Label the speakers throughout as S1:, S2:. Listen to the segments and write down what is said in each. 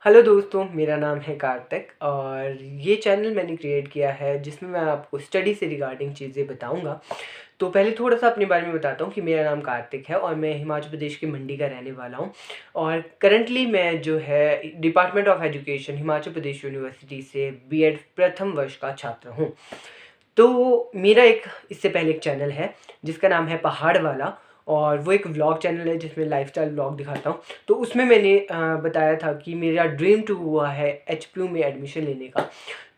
S1: Hello दोस्तों, मेरा नाम है कार्तिक और ये चैनल मैंने क्रिएट किया है जिसमें मैं आपको स्टडी से रिगार्डिंग चीज़ें बताऊंगा। तो पहले थोड़ा-सा अपने बारे में बताता हूँ कि मेरा नाम कार्तिक है और मैं हिमाचल प्रदेश के मंडी का रहने वाला हूँ। और करंटली मैं जो है department of education Himachal Pradesh university से बीएड प्रथम वर्ष का छात्र हूँ। तो मेरा एक इससे पहले एक चैनल है जिसका नाम है पहाड़ वाला, और वो एक व्लॉग चैनल है जिसमें लाइफस्टाइल व्लॉग दिखाता हूँ। तो उसमें मैंने बताया था कि मेरा ड्रीम टू हुआ है एचपीयू में एडमिशन लेने का।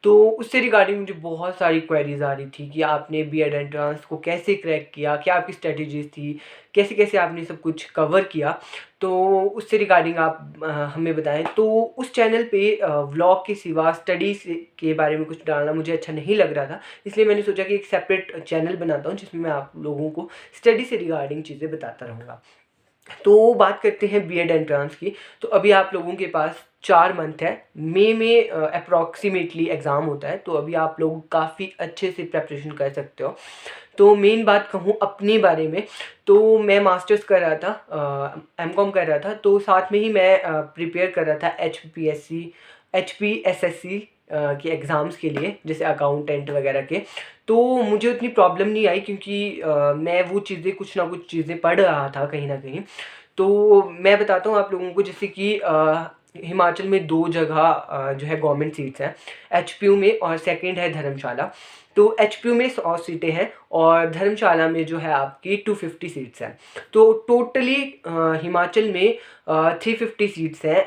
S1: तो उससे रिगार्डिंग मुझे बहुत सारी क्वेरीज आ रही थी कि आपने बीएड एंट्रेंस को कैसे क्रैक किया, क्या आपकी स्ट्रेटजीज थी, कैसे कैसे आपने सब कुछ कवर किया। तो उससे रिगार्डिंग आप हमें बताएं। तो उस चैनल पे व्लॉग के सिवा स्टडी के बारे में कुछ डालना मुझे अच्छा नहीं लग रहा था, इसलिए मैंने सोचा कि एक सेपरेट चैनल बनाता हूँ जिसमें मैं आप लोगों को स्टडी से रिगार्डिंग चीज़ें बताता रहूँगा। तो बात करते हैं बीएड एंट्रेंस की। तो अभी आप लोगों के पास 4 मंथ है, मई में अप्रॉक्सीमेटली एग्ज़ाम होता है, तो अभी आप लोग काफ़ी अच्छे से प्रिपरेशन कर सकते हो। तो मेन बात कहूँ अपने बारे में, तो मैं मास्टर्स कर रहा था, एमकॉम कर रहा था, तो साथ में ही मैं प्रिपेयर कर रहा था एचपीएससी एचपीएसएससी के एग्ज़ाम्स के लिए, जैसे अकाउंटेंट वगैरह के। तो मुझे उतनी प्रॉब्लम नहीं आई क्योंकि मैं वो चीज़ें कुछ ना कुछ चीज़ें पढ़ रहा था कहीं ना कहीं। तो मैं बताता हूँ आप लोगों को, जैसे कि हिमाचल में 2 जगह जो है गवर्नमेंट सीट्स हैं, एचपीयू में और सेकंड है धर्मशाला। तो एचपीयू में 100 सीटें हैं और धर्मशाला में जो है आपकी 250 सीट्स हैं। तो टोटली हिमाचल में 350 सीट्स हैं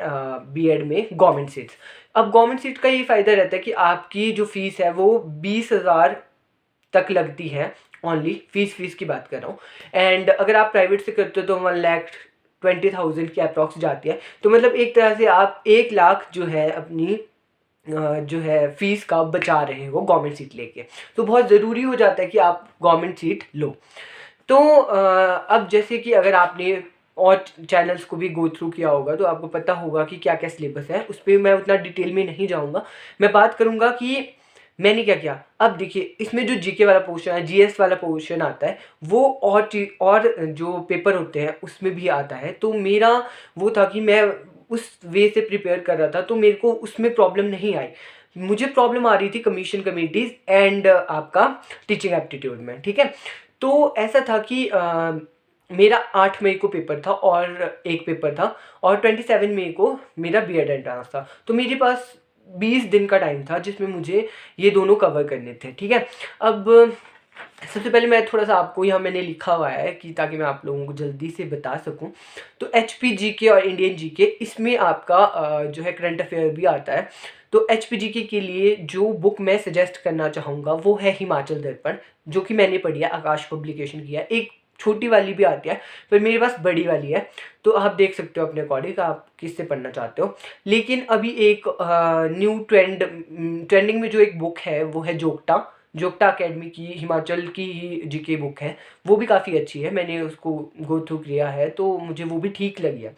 S1: बीएड में गवर्नमेंट सीट्स। अब गवर्नमेंट सीट का ये फ़ायदा रहता है कि आपकी जो फ़ीस है वो 20,000 तक लगती है। ओनली फीस की बात कर रहा हूँ। एंड अगर आप प्राइवेट से करते हो तो 1,20,000 की अप्रॉक्स जाती है। तो मतलब एक तरह से आप 1 लाख जो है अपनी जो है फीस का बचा रहे हो गवर्नमेंट सीट लेके। तो बहुत ज़रूरी हो जाता है कि आप गवर्नमेंट सीट लो। तो अब जैसे कि अगर आपने और चैनल्स को भी गो थ्रू किया होगा तो आपको पता होगा कि क्या क्या सिलेबस है। उस पर मैं उतना डिटेल में नहीं जाऊँगा। मैं बात करूँगा कि मैंने क्या किया। अब देखिए, इसमें जो जीके वाला पोर्शन है, जीएस वाला पोर्शन आता है, वो और चीज और जो पेपर होते हैं उसमें भी आता है। तो मेरा वो था कि मैं उस वे से प्रिपेयर कर रहा था, तो मेरे को उसमें प्रॉब्लम नहीं आई। मुझे प्रॉब्लम आ रही थी कमीशन कमेटीज एंड आपका टीचिंग एप्टीट्यूड में। ठीक है। तो ऐसा था कि मेरा 8 मई को पेपर था और एक पेपर था, और 27 मई को मेरा बीएड एंट्रेंस था। तो मेरे पास 20 दिन का टाइम था जिसमें मुझे ये दोनों कवर करने थे। ठीक है। अब सबसे पहले मैं थोड़ा-सा आपको यहाँ मैंने लिखा हुआ है कि ताकि मैं आप लोगों को जल्दी से बता सकूँ। तो एचपी जीके और इंडियन जीके, इसमें आपका जो है करंट अफेयर भी आता है। तो एचपी जीके के लिए जो बुक मैं सजेस्ट करना चाहूँगा वो है हिमाचल दर्पण, जो कि मैंने पढ़ी है, आकाश पब्लिकेशन की है। एक छोटी वाली भी आती है, पर मेरे पास बड़ी वाली है। तो आप देख सकते हो अपने अकॉर्डिंग आप किससे पढ़ना चाहते हो। लेकिन अभी एक न्यू ट्रेंडिंग में जो एक बुक है वो है जोगटा। जोगटा अकेडमी की हिमाचल की ही जीके बुक है। वो भी काफ़ी अच्छी है, मैंने उसको गो थ्रू किया है तो मुझे वो भी ठीक लगी है।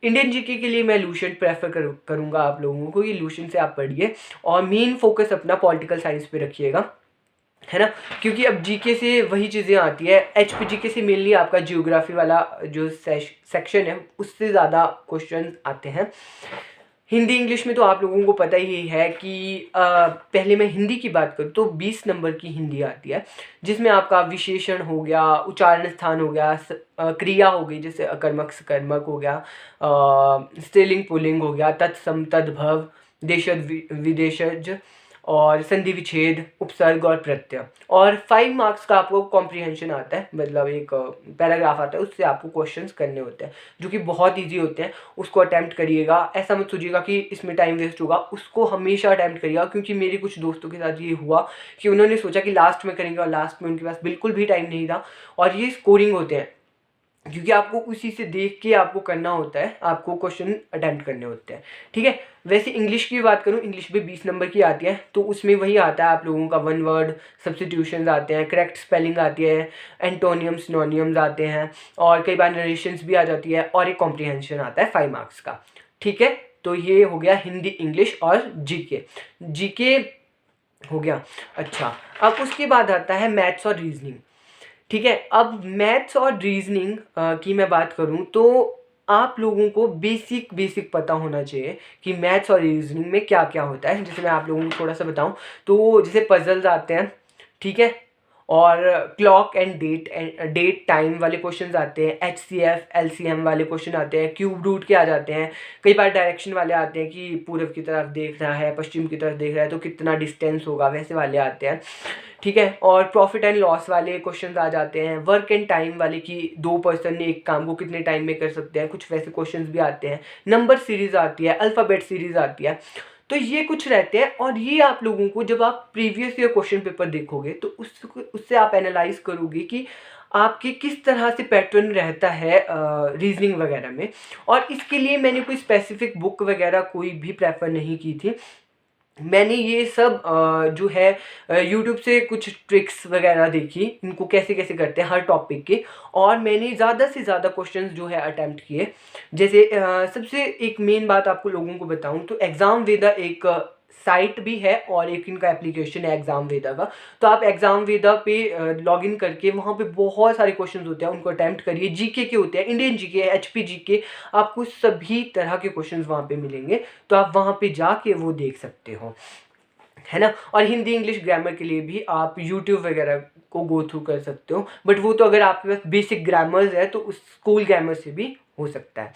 S1: इंडियन जीके के लिए मैं लूसेंट प्रेफर करूँगा आप लोगों को, ये लूसेंट से आप पढ़िए और मेन फोकस अपना पॉलिटिकल साइंस पे रखिएगा, है ना। क्योंकि अब जीके से वही चीज़ें आती है। एचपी जीके से मेनली आपका जियोग्राफी वाला जो सेक्शन है उससे ज़्यादा क्वेश्चन आते हैं। हिंदी इंग्लिश में तो आप लोगों को पता ही है कि पहले मैं हिंदी की बात करूँ तो 20 नंबर की हिंदी आती है, जिसमें आपका विशेषण हो गया, उच्चारण स्थान हो गया, क्रिया हो गई जैसे अकर्मक सकर्मक हो गया, स्त्रीलिंग पुल्लिंग हो गया, तत्सम तद्भव, देशज विदेशज, और संधि विच्छेद, उपसर्ग और प्रत्यय। और 5 मार्क्स का आपको कॉम्प्रिहेंशन आता है, मतलब एक पैराग्राफ आता है, उससे आपको क्वेश्चंस करने होते हैं जो कि बहुत इजी होते हैं। उसको अटैम्प्ट करिएगा, ऐसा मत सोचिएगा कि इसमें टाइम वेस्ट होगा, उसको हमेशा अटैम्प्ट करिएगा। क्योंकि मेरे कुछ दोस्तों के साथ ये हुआ कि उन्होंने सोचा कि लास्ट में करेंगे और लास्ट में उनके पास बिल्कुल भी टाइम नहीं था, और ये स्कोरिंग होते हैं। क्योंकि आपको उसी से देख के आपको करना होता है, आपको क्वेश्चन अटेम्प्ट करने होते हैं। ठीक है। वैसे इंग्लिश की बात करूँ, इंग्लिश भी 20 नंबर की आती है, तो उसमें वही आता है आप लोगों का वन वर्ड सब्स्टिट्यूशंस आते हैं, करेक्ट स्पेलिंग आती है, एंटोनियम्स सिनोनियम्स आते हैं, और कई बार नरेशंस भी आ जाती है, और एक कॉम्प्रिहेंशन आता है 5 मार्क्स का। ठीक है। तो ये हो गया हिंदी इंग्लिश और जीके। जीके हो गया। अच्छा, अब उसके बाद आता है मैथ्स और रीजनिंग। ठीक है। अब मैथ्स और रीजनिंग की मैं बात करूं तो आप लोगों को बेसिक पता होना चाहिए कि मैथ्स और रीजनिंग में क्या क्या होता है। जैसे मैं आप लोगों को थोड़ा सा बताऊं तो जैसे पजल्स आते हैं, ठीक है, और क्लॉक एंड डेट टाइम वाले क्वेश्चंस आते हैं, HCF LCM वाले क्वेश्चन आते हैं, क्यूब रूट के आ जाते हैं, कई बार डायरेक्शन वाले आते हैं कि पूर्व की तरफ देख रहा है, पश्चिम की तरफ देख रहा है तो कितना डिस्टेंस होगा, वैसे वाले आते हैं, ठीक है। और प्रॉफिट एंड लॉस वाले क्वेश्चंस आ जाते हैं, वर्क एंड टाइम वाले कि दो पर्सन ने एक काम को कितने टाइम में कर सकते हैं, कुछ वैसे क्वेश्चंस भी आते हैं, नंबर सीरीज आती है, अल्फ़ाबेट सीरीज आती है। तो ये कुछ रहते हैं और ये आप लोगों को जब आप प्रीवियस ईयर क्वेश्चन पेपर देखोगे तो उससे आप एनालाइज करोगे कि आपके किस तरह से पैटर्न रहता है रीजनिंग वगैरह में। और इसके लिए मैंने कोई स्पेसिफिक बुक वगैरह कोई भी प्रेफर नहीं की थी। मैंने ये सब जो है यूट्यूब से कुछ ट्रिक्स वगैरह देखी, इनको कैसे कैसे करते हैं हर टॉपिक के, और मैंने ज़्यादा से ज़्यादा क्वेश्चंस जो है अटेम्प्ट किए। जैसे सबसे एक मेन बात आपको लोगों को बताऊं तो एग्ज़ाम वेदा एक साइट भी है और एक इनका एप्लीकेशन है एग्ज़ाम वेदा का। तो आप एग्ज़ाम वेदा पे लॉगिन करके वहाँ पे बहुत सारे क्वेश्चंस होते हैं, उनको अटेम्प्ट करिए। जीके के होते हैं, इंडियन जीके, HP जीके, आपको सभी तरह के क्वेश्चंस वहाँ पे मिलेंगे। तो आप वहाँ पे जाके वो देख सकते हो, है ना। और हिंदी इंग्लिश ग्रामर के लिए भी आप यूट्यूब वगैरह को गो थ्रू कर सकते हो, बट वो तो अगर आपके पास बेसिक ग्रामर्स है तो उस स्कूल ग्रामर से भी हो सकता है।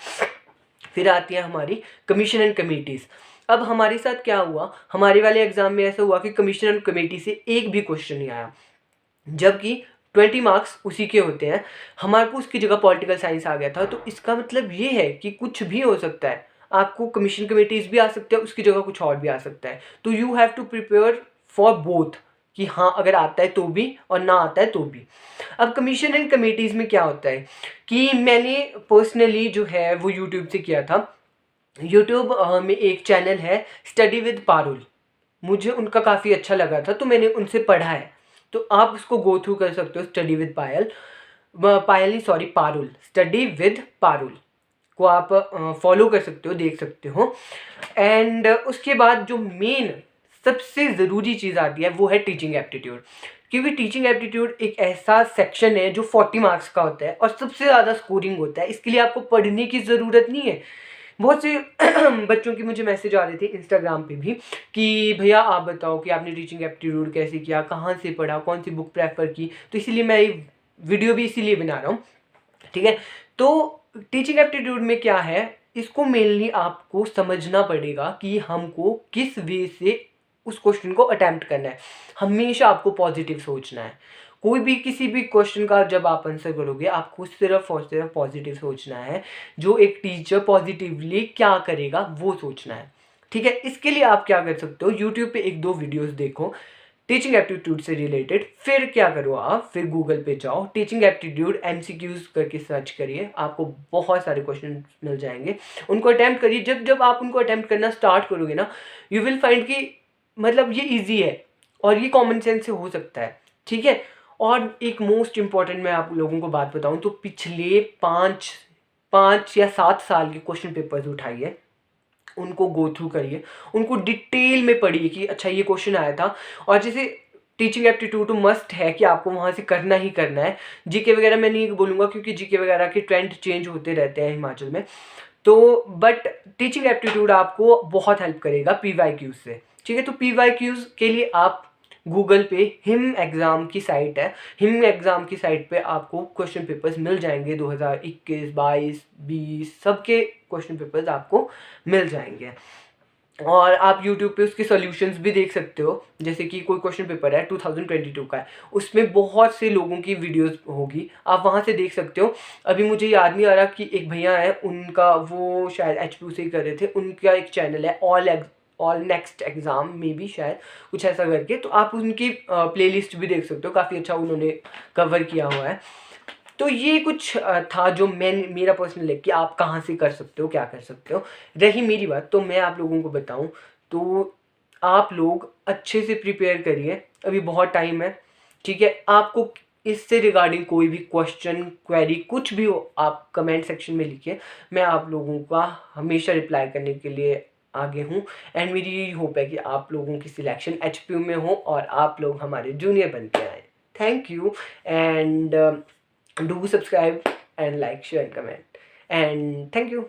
S1: फिर आती है हमारी कमीशन एंड कमेटीज़। अब हमारे साथ क्या हुआ, हमारे वाले एग्जाम में ऐसा हुआ कि कमीशन एंड कमेटी से एक भी क्वेश्चन नहीं आया, जबकि 20 मार्क्स उसी के होते हैं। हमारे को उसकी जगह पॉलिटिकल साइंस आ गया था। तो इसका मतलब ये है कि कुछ भी हो सकता है, आपको कमीशन कमेटीज़ भी आ सकते हैं, उसकी जगह कुछ और भी आ सकता है। तो you have to prepare for both, कि हाँ अगर आता है तो भी और ना आता है तो भी। अब कमीशन एंड कमेटीज़ में क्या होता है कि मैंने पर्सनली जो है वो यूट्यूब से किया था। यूट्यूब में एक चैनल है स्टडी विद पारुल, मुझे उनका काफ़ी अच्छा लगा था तो मैंने उनसे पढ़ा है। तो आप उसको गो थ्रू कर सकते हो, स्टडी विद पायल, पायल नहीं sorry Parul, study with Parul को आप फॉलो कर सकते हो, देख सकते हो। एंड उसके बाद जो मेन सबसे ज़रूरी चीज़ आती है वो है टीचिंग एप्टीट्यूड, क्योंकि टीचिंग एप्टीट्यूड एक ऐसा सेक्शन है जो 40 मार्क्स का होता है और सबसे ज़्यादा स्कोरिंग होता है। इसके लिए आपको पढ़ने की ज़रूरत नहीं है। बहुत से बच्चों की मुझे मैसेज आ रहे थे इंस्टाग्राम पे भी कि भैया आप बताओ कि आपने टीचिंग एप्टीट्यूड कैसे किया, कहाँ से पढ़ा, कौन सी बुक प्रेफर की। तो इसीलिए मैं ये वीडियो भी इसीलिए बना रहा हूँ, ठीक है। तो टीचिंग एप्टीट्यूड में क्या है, इसको मेनली आपको समझना पड़ेगा कि हमको किस वे से उस क्वेश्चन को अटेम्प्ट करना है। हमेशा आपको पॉजिटिव सोचना है। कोई भी किसी भी क्वेश्चन का जब आप आंसर करोगे आपको सिर्फ और सिर्फ पॉजिटिव सोचना है। जो एक टीचर पॉजिटिवली क्या करेगा वो सोचना है, ठीक है। इसके लिए आप क्या कर सकते हो, यूट्यूब पे एक दो वीडियोस देखो टीचिंग एप्टीट्यूड से रिलेटेड। फिर क्या करो आप, फिर गूगल पे जाओ, टीचिंग एप्टीट्यूड MCQs करके सर्च करिए, आपको बहुत सारे क्वेश्चन मिल जाएंगे। उनको अटैम्प्ट करिए। जब जब आप उनको अटैम्प्ट करना स्टार्ट करोगे ना, यू विल फाइंड कि मतलब ये ईजी है और ये कॉमन सेंस से हो सकता है, ठीक है। और एक मोस्ट इम्पॉर्टेंट मैं आप लोगों को बात बताऊं तो पिछले 5 या 7 साल के क्वेश्चन पेपर्स उठाइए, उनको गो थ्रू करिए, उनको डिटेल में पढ़िए कि अच्छा ये क्वेश्चन आया था। और जैसे टीचिंग एप्टीट्यूड तो मस्ट है कि आपको वहाँ से करना ही करना है। जीके वगैरह मैं नहीं बोलूँगा क्योंकि जीके वगैरह के ट्रेंड चेंज होते रहते हैं हिमाचल में। तो बट टीचिंग एप्टीट्यूड आपको बहुत हेल्प करेगा PYQs से, ठीक है। तो PYQs के लिए आप गूगल पे हिम एग्ज़ाम की साइट है, हिम एग्ज़ाम की साइट पे आपको क्वेश्चन पेपर्स मिल जाएंगे 2021, 22, 20 सबके क्वेश्चन पेपर्स आपको मिल जाएंगे। और आप यूट्यूब पे उसके सॉल्यूशंस भी देख सकते हो। जैसे कि कोई क्वेश्चन पेपर है 2022 का है, उसमें बहुत से लोगों की वीडियोस होगी, आप वहाँ से देख सकते हो। अभी मुझे याद नहीं आ रहा कि एक भैया है उनका, वो शायद HPU से ही कर रहे थे, उनका एक चैनल है ऑल नेक्स्ट एग्ज़ाम में भी शायद कुछ ऐसा करके। तो आप उनकी प्लेलिस्ट भी देख सकते हो, काफ़ी अच्छा उन्होंने कवर किया हुआ है। तो ये कुछ था जो मेरा पर्सनल है कि आप कहाँ से कर सकते हो, क्या कर सकते हो। रही मेरी बात तो मैं आप लोगों को बताऊं तो आप लोग अच्छे से प्रिपेयर करिए, अभी बहुत टाइम है, ठीक है। आपको इससे रिगार्डिंग कोई भी क्वेश्चन क्वेरी कुछ भी हो आप कमेंट सेक्शन में लिखिए, मैं आप लोगों का हमेशा रिप्लाई करने के लिए आगे हूँ। एंड मेरी यही होप है कि आप लोगों की सिलेक्शन HPU में हो और आप लोग हमारे जूनियर बन के आए। Thank you and do subscribe and like, share and comment. And thank you.